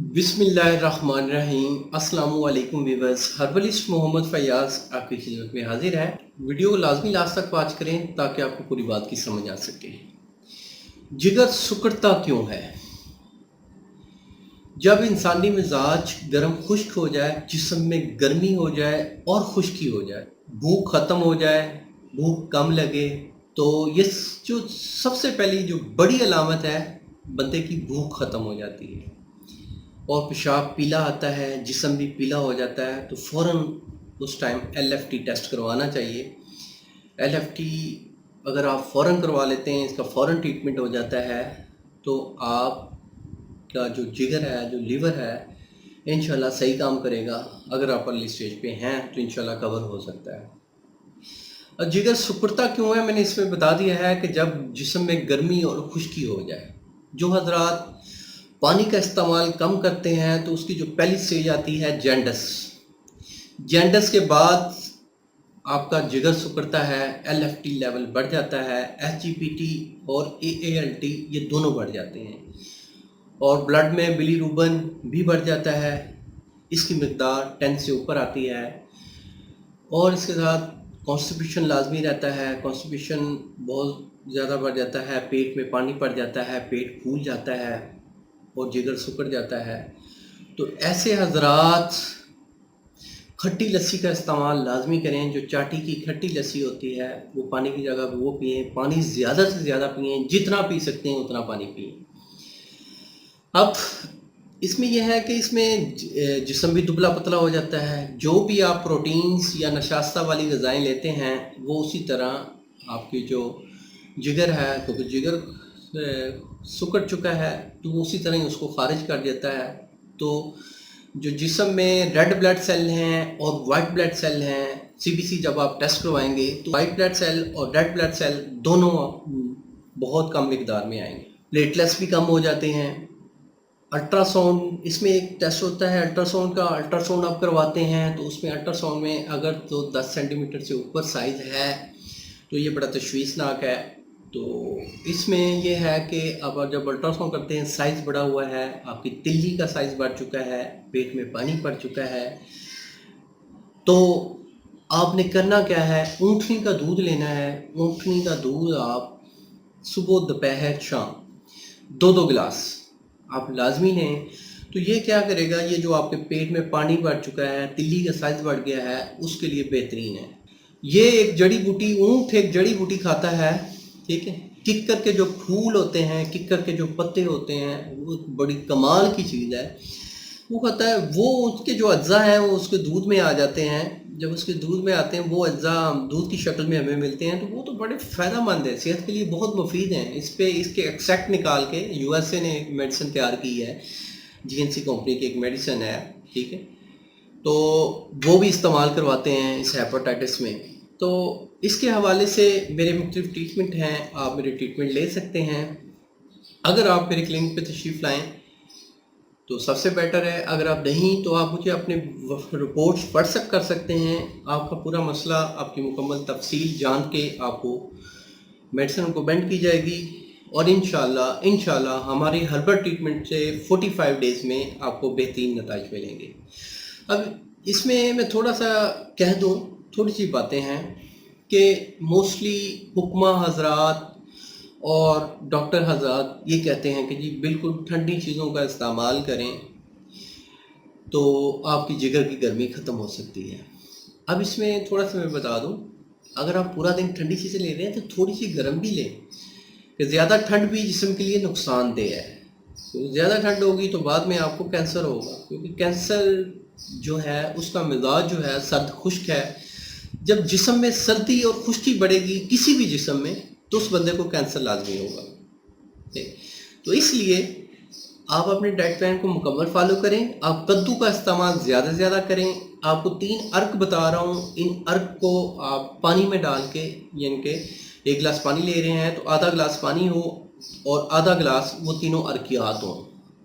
बिस्मिल्लाहिर्रहमानिर्रहीम। अस्सलाम वालेकुम व्यूअर्स। हर्बलिस्ट मोहम्मद फैयाज आपकी खिदमत में हाजिर है। वीडियो को लाजमी लास्ट तक वॉच करें ताकि आपको पूरी बात की समझ आ सके। जिगर सिकुड़ता क्यों है? जब इंसानी मिजाज गर्म खुश्क हो जाए, जिस्म में गर्मी हो जाए और खुश्की हो जाए, भूख ख़त्म हो जाए, भूख कम लगे, तो ये जो सबसे पहली जो बड़ी अलामत है, बंदे की भूख ख़त्म हो जाती है और पेशाब पीला आता है, जिस्म भी पीला हो जाता है, तो फ़ौरन उस टाइम LFT टेस्ट करवाना चाहिए। LFT अगर आप फ़ौरन करवा लेते हैं, इसका फ़ौरन ट्रीटमेंट हो जाता है, तो आपका जो जिगर है, जो लीवर है, इंशाल्लाह सही काम करेगा। अगर आप अर्ली स्टेज पे हैं तो इंशाल्लाह कवर हो सकता है। और जिगर सिकुड़ता क्यों है, मैंने इसमें बता दिया है कि जब जिस्म में गर्मी और खुश्की हो जाए। जो हजरात पानी का इस्तेमाल कम करते हैं तो उसकी जो पहली स्टेज आती है जैंडस। जैंडस के बाद आपका जिगर सिकुड़ता है, LFT लेवल बढ़ जाता है, SGPT और AALT ये दोनों बढ़ जाते हैं और ब्लड में बिलीरुबिन भी बढ़ जाता है। इसकी मकदार 10 से ऊपर आती है और इसके साथ कॉन्स्टिपेशन लाजमी रहता है। कॉन्स्टिपेशन बहुत ज़्यादा बढ़ जाता है, पेट में पानी पड़ जाता है, पेट फूल जाता है और जिगर सिकुड़ जाता है। तो ऐसे हजरात खट्टी लस्सी का इस्तेमाल लाजमी करें। जो चाटी की खट्टी लस्सी होती है वो पानी की जगह वो पिएँ। पानी ज़्यादा से ज़्यादा पिएँ, जितना पी सकते हैं उतना पानी पिएँ। अब इसमें यह है कि इसमें जिस्म भी दुबला पतला हो जाता है। जो भी आप प्रोटीन्स या नशास्ता वाली ग़िज़ाएँ लेते हैं वो उसी तरह आपकी जो जिगर है, क्योंकि जिगर सिकुड़ चुका है तो उसी तरह ही उसको खारिज कर देता है। तो जो जिस्म में रेड ब्लड सेल हैं और वाइट ब्लड सेल हैं, CBC जब आप टेस्ट करवाएंगे तो वाइट ब्लड सेल और रेड ब्लड सेल दोनों बहुत कम मिकदार में आएंगे। प्लेटलेट्स भी कम हो जाते हैं। अल्ट्रासाउंड, इसमें एक टेस्ट होता है अल्ट्रासाउंड का। अल्ट्रासाउंड आप करवाते हैं तो उसमें अल्ट्रासाउंड में अगर तो 10 सेंटीमीटर से ऊपर साइज़ है तो ये बड़ा तशवीशनाक है। तो इसमें यह है कि अब जब अल्ट्रासाउंड करते हैं साइज़ बढ़ा हुआ है, आपकी तिल्ली का साइज़ बढ़ चुका है, पेट में पानी पड़ चुका है, तो आपने करना क्या है, ऊँटनी का दूध लेना है। ऊँटनी का दूध आप सुबह दोपहर शाम 2-2 गिलास आप लाजमी लें। तो ये क्या करेगा, ये जो आपके पेट में पानी बढ़ चुका है, तिल्ली का साइज़ बढ़ गया है, उसके लिए बेहतरीन है। ये एक जड़ी बूटी, ऊँट एक जड़ी बूटी खाता है, ठीक है। किक्कर के जो फूल होते हैं, किक्कर के जो पत्ते होते हैं, वो बड़ी कमाल की चीज़ है। वो खाता है, वो उसके जो अज्जा हैं वो उसके दूध में आ जाते हैं। जब उसके दूध में आते हैं वो अज्जा दूध की शक्ल में हमें मिलते हैं, तो वो तो बड़े फ़ायदेमंद है, सेहत के लिए बहुत मुफीद हैं। इस पे इसके एक्सट्रैक्ट निकाल के USA ने एक मेडिसिन तैयार की है, GNC कंपनी की एक मेडिसिन है, ठीक है। तो वो भी इस्तेमाल करवाते हैं इस हेपेटाइटिस में। तो इसके हवाले से मेरे मुख्तलिफ ट्रीटमेंट हैं, आप मेरे ट्रीटमेंट ले सकते हैं। अगर आप मेरे क्लिनिक पे तशरीफ़ लाएँ तो सबसे बेटर है। अगर आप नहीं तो आप मुझे अपने रिपोर्ट्स व्हाट्सएप कर सकते हैं। आपका पूरा मसला, आपकी मुकम्मल तफसील जान के आपको मेडिसिन रिकमेंड की जाएगी और इंशाल्लाह हमारी हर्बल ट्रीटमेंट से 45 डेज़ में आपको बेहतरीन नताइज मिलेंगे। अब इसमें मैं थोड़ा सा कह दूँ, थोड़ी सी बातें हैं कि मोस्टली हुक्मा हजरात और डॉक्टर हजरात ये कहते हैं कि जी बिल्कुल ठंडी चीज़ों का इस्तेमाल करें तो आपकी जिगर की गर्मी ख़त्म हो सकती है। अब इसमें थोड़ा सा मैं बता दूं, अगर आप पूरा दिन ठंडी चीज़ें ले रहे हैं तो थोड़ी सी गर्म भी लें, कि ज़्यादा ठंड भी जिस्म के लिए नुकसानदेह है। तो ज़्यादा ठंड होगी तो बाद में आपको कैंसर होगा, क्योंकि कैंसर जो है उसका मिजाज जो है सर्द खुश्क है। जब जिस्म में सर्दी और खुश्की बढ़ेगी किसी भी जिस्म में तो उस बंदे को कैंसर लाजमी होगा। तो इसलिए आप अपने डाइट प्लान को मुकम्मल फॉलो करें। आप कद्दू का इस्तेमाल ज़्यादा से ज़्यादा करें। आपको 3 अर्क बता रहा हूँ, इन अर्क को आप पानी में डाल के, यानी कि 1 गिलास पानी ले रहे हैं तो आधा गिलास पानी हो और आधा गिलास वो तीनों अर्कियात हों।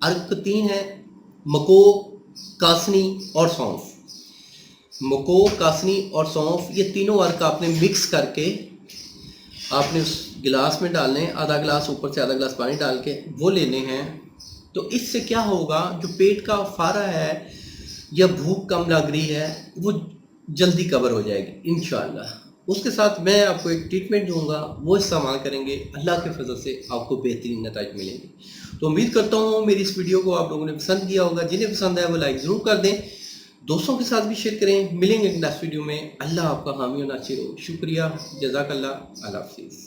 अर्क 3 है, मको, कासनी और सौंफ। मको, कासनी और सौंफ, ये तीनों अर्क आपने मिक्स करके आपने उस गिलास में डालने, आधा गिलास ऊपर से आधा गिलास पानी डाल के वो लेने हैं تو اس سے کیا ہوگا، جو پیٹ کا فارا ہے یا بھوک کم لگ رہی ہے وہ جلدی کور ہو جائے گی انشاءاللہ۔ اس کے ساتھ میں آپ کو ایک ٹریٹمنٹ دوں گا، وہ استعمال کریں گے، اللہ کے فضل سے آپ کو بہترین نتائج ملیں گے۔ تو امید کرتا ہوں میری اس ویڈیو کو آپ لوگوں نے پسند کیا ہوگا، جنہیں پسند ہے وہ لائک ضرور کر دیں، دوستوں کے ساتھ بھی شیئر کریں۔ ملیں گے نیکسٹ ویڈیو میں، اللہ آپ کا حامی و ناصر ہو۔ شکریہ، جزاک اللہ، اللہ حافظ۔